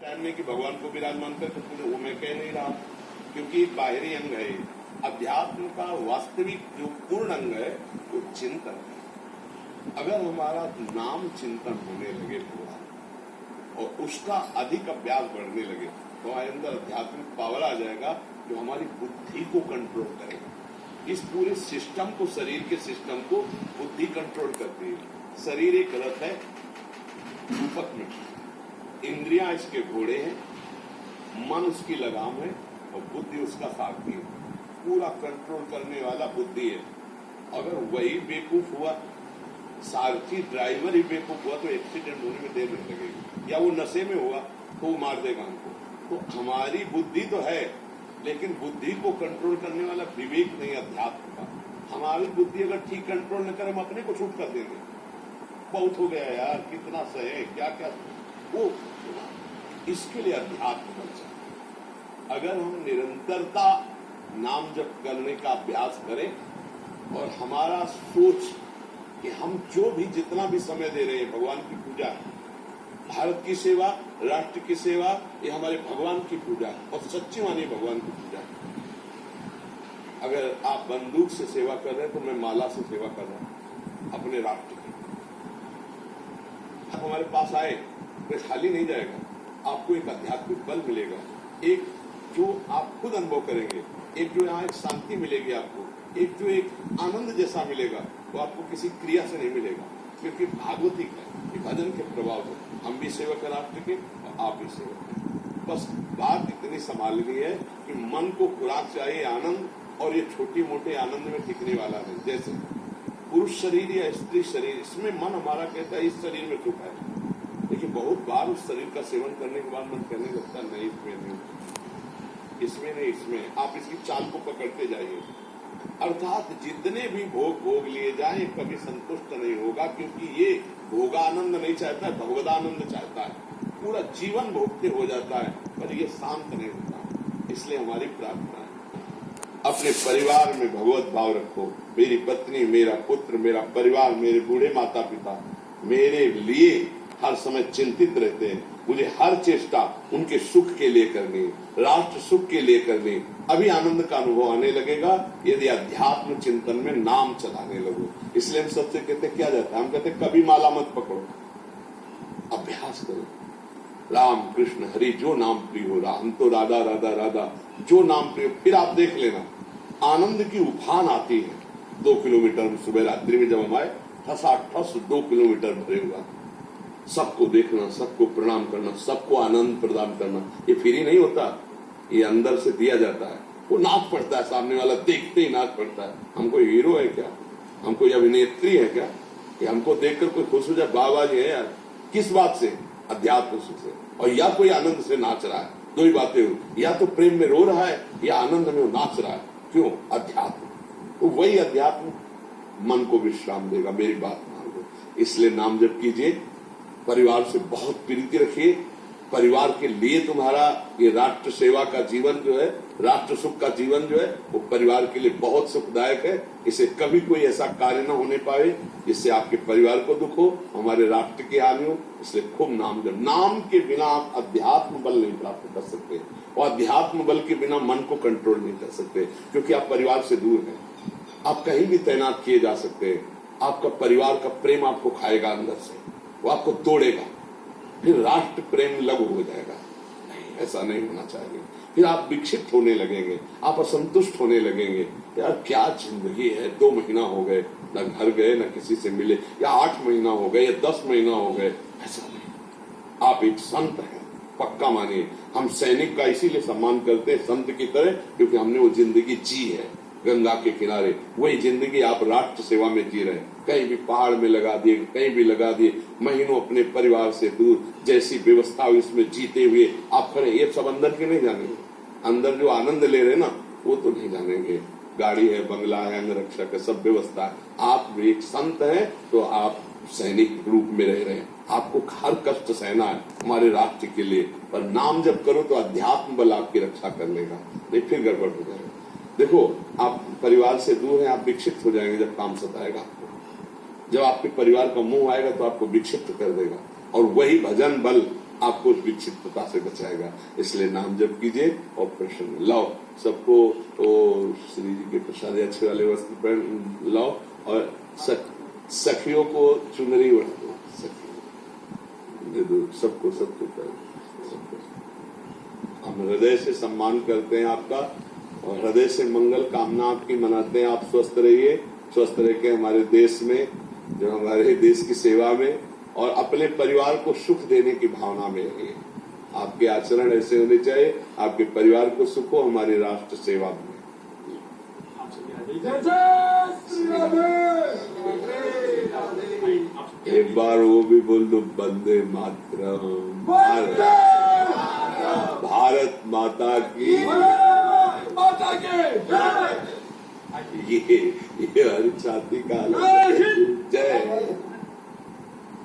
Time में कि भगवान को विराजमान करके पूरे वो मैं कह नहीं रहा, क्योंकि बाहरी अंग है। अध्यात्म का वास्तविक जो पूर्ण अंग है वो चिंतन है। अगर हमारा नाम चिंतन होने लगे भगवान और उसका अधिक अभ्यास बढ़ने लगे तो हमारे अंदर आध्यात्मिक पावर आ जाएगा जो हमारी बुद्धि को कंट्रोल करेगा। इस पूरे सिस्टम को, शरीर के सिस्टम को बुद्धि कंट्रोल करती है। शरीर एक रथ है रूपक में, इंद्रियां इसके घोड़े हैं, मन उसकी लगाम है और बुद्धि उसका सारथी है। पूरा कंट्रोल करने वाला बुद्धि है। अगर वही बेवकूफ हुआ, सारथी ड्राइवर ही बेवकूफ हुआ तो एक्सीडेंट होने में देर नहीं लगेगी, या वो नशे में हुआ तो वो मार देगा हमको। तो हमारी बुद्धि तो है, लेकिन बुद्धि को कंट्रोल करने वाला विवेक नहीं अध्यात्म का। हमारी बुद्धि अगर ठीक कंट्रोल न करे हम अपने को छूट कर देंगे। बहुत हो गया यार, कितना सहे, क्या क्या वो। इसके लिए अध्यात्म बन जाए। अगर हम निरंतरता नाम जप करने का अभ्यास करें और हमारा सोच कि हम जो भी जितना भी समय दे रहे हैं भगवान की पूजा, भारत की सेवा, राष्ट्र की सेवा, ये हमारे भगवान की पूजा और सच्ची मानी भगवान की पूजा। अगर आप बंदूक से सेवा कर रहे हैं तो मैं माला से सेवा कर रहा हूं अपने राष्ट्र की। आप हमारे पास आए तो खाली नहीं जाएगा, आपको एक आध्यात्मिक बल मिलेगा, एक जो आप खुद अनुभव करेंगे, एक जो यहाँ एक शांति मिलेगी आपको, एक जो एक आनंद जैसा मिलेगा वो आपको किसी क्रिया से नहीं मिलेगा, क्योंकि भागवतिक है, ये भजन के प्रभाव से। हम भी सेवक हैं राष्ट्र के और आप भी सेवक हैं। बस बात इतनी संभालनी है कि मन को खुराक चाहिए आनंद, और ये छोटी मोटे आनंद में टिकने वाला नहीं। जैसे पुरुष शरीर या स्त्री शरीर, इसमें मन हमारा कहता है इस शरीर में सुख है, लेकिन बहुत बार उस शरीर का सेवन करने के बाद मन कहने लगता नहीं इसमें नहीं, इसमें नहीं, इसमें। आप इसकी चाल को पकड़ते जाइए। अर्थात जितने भी भोग भोग लिए जाए कभी संतुष्ट नहीं होगा, क्योंकि ये भोगानंद नहीं चाहता है, भगवदानंद चाहता है। पूरा जीवन भोगते हो जाता है पर ये शांत नहीं होता। इसलिए हमारी प्रार्थना है अपने परिवार में भगवत भाव रखो। मेरी पत्नी, मेरा पुत्र, मेरा परिवार, मेरे बूढ़े माता पिता मेरे लिए हर समय चिंतित रहते हैं। मुझे हर चेष्टा उनके सुख के लिए करनी, राष्ट्र सुख के लिए करनी। अभी आनंद का अनुभव आने लगेगा यदि अध्यात्म चिंतन में नाम चलाने लगो। इसलिए हम सबसे कहते क्या जाता है, हम कहते कभी माला मत पकड़ो, अभ्यास करो। राम कृष्ण हरि जो नाम प्रिय हो, राम तो राधा राधा राधा जो नाम प्रिय। फिर आप देख लेना आनंद की उफान आती है। 2 किलोमीटर सुबह रात्रि में जब हम आए, ठस 2 किलोमीटर भरे हुआ, सबको देखना, सबको प्रणाम करना, सबको आनंद प्रदान करना। ये फ्री नहीं होता, ये अंदर से दिया जाता है। वो नाच पड़ता है, सामने वाला देखते ही नाच पड़ता है। हमको हीरो है क्या, हमको अभिनेत्री है क्या कि हमको देखकर कोई खुश हो जाए, बाबा जी है यार। किस बात से? अध्यात्म से। और या कोई आनंद से नाच रहा है, दो ही बातें हो, या तो प्रेम में रो रहा है या आनंद में वो नाच रहा है। क्यों? अध्यात्म। तो वही अध्यात्म मन को विश्राम देगा। मेरी बात मान लो। इसलिए नाम जप कीजिए, परिवार से बहुत प्रीति रखिए। परिवार के लिए तुम्हारा ये राष्ट्र सेवा का जीवन जो है, राष्ट्र सुख का जीवन जो है, वो परिवार के लिए बहुत सुखदायक है। इसे कभी कोई ऐसा कार्य न होने पाए जिससे आपके परिवार को दुख हो, हमारे राष्ट्र की हानि हो। इसलिए खूब नाम जप। नाम के बिना आप अध्यात्म बल नहीं प्राप्त कर सकते, और अध्यात्म बल के बिना मन को कंट्रोल नहीं कर सकते, क्योंकि आप परिवार से दूर हैं। आप कहीं भी तैनात किए जा सकते हैं, आपका परिवार का प्रेम आपको खाएगा अंदर से, वो आपको तोड़ेगा, फिर राष्ट्र प्रेम लघु हो जाएगा। नहीं, ऐसा नहीं होना चाहिए। फिर आप विक्षिप्त होने लगेंगे, आप असंतुष्ट होने लगेंगे। यार क्या जिंदगी है, 2 महीना हो गए न घर गए न किसी से मिले, या 8 महीना हो गए या 10 महीना हो गए। ऐसा नहीं। आप एक संत हैं, पक्का मानिए। हम सैनिक का इसीलिए सम्मान करते हैं संत की तरह, क्योंकि हमने वो जिंदगी जी है गंगा के किनारे। वही जिंदगी आप राष्ट्र सेवा में जी रहे हैं। कहीं भी पहाड़ में लगा दिए, कहीं भी लगा दिए, महीनों अपने परिवार से दूर, जैसी व्यवस्था हो इसमें जीते हुए आप खड़े। ये सब अंदर के नहीं जानेंगे, अंदर जो आनंद ले रहे ना वो तो नहीं जानेंगे। गाड़ी है, बंगला है, अंगरक्षक है, सब व्यवस्था है। आप एक संत हैं तो आप सैनिक रूप में रह रहे हैं। आपको हर कष्ट सहना है हमारे राष्ट्र के लिए, पर नाम जब करो तो अध्यात्म बल आपकी रक्षा कर लेगा, नहीं फिर गड़बड़ हो जाएगा। देखो, आप परिवार से दूर हैं, आप विक्षिप्त हो जाएंगे जब काम सताएगा आपको। जब आपके परिवार का मुंह आएगा तो आपको विक्षिप्त कर देगा। और वही भजन बल आपको उस विक्षिप्तता से बचाएगा। इसलिए नाम जप कीजिए और प्रसन्न लाओ सबको श्री जी के प्रसाद अच्छे वाले वस्त्र पहन लाओ और सखियों को चुनरी ओढ़ा दो, सखियों दे दो, सबको सबको सबको। हम हृदय से सम्मान करते हैं आपका और हृदय से मंगल कामना आपकी मनाते हैं। आप स्वस्थ रहिए, स्वस्थ रह के हमारे देश में, जो हमारे देश की सेवा में और अपने परिवार को सुख देने की भावना में रहिए। आपके आचरण ऐसे होने चाहिए, आपके परिवार को सुख हो, हमारी राष्ट्र सेवा में। एक बार वो भी बोल दो, वंदे मातरम, भारत माता की ये हर छाती का जय।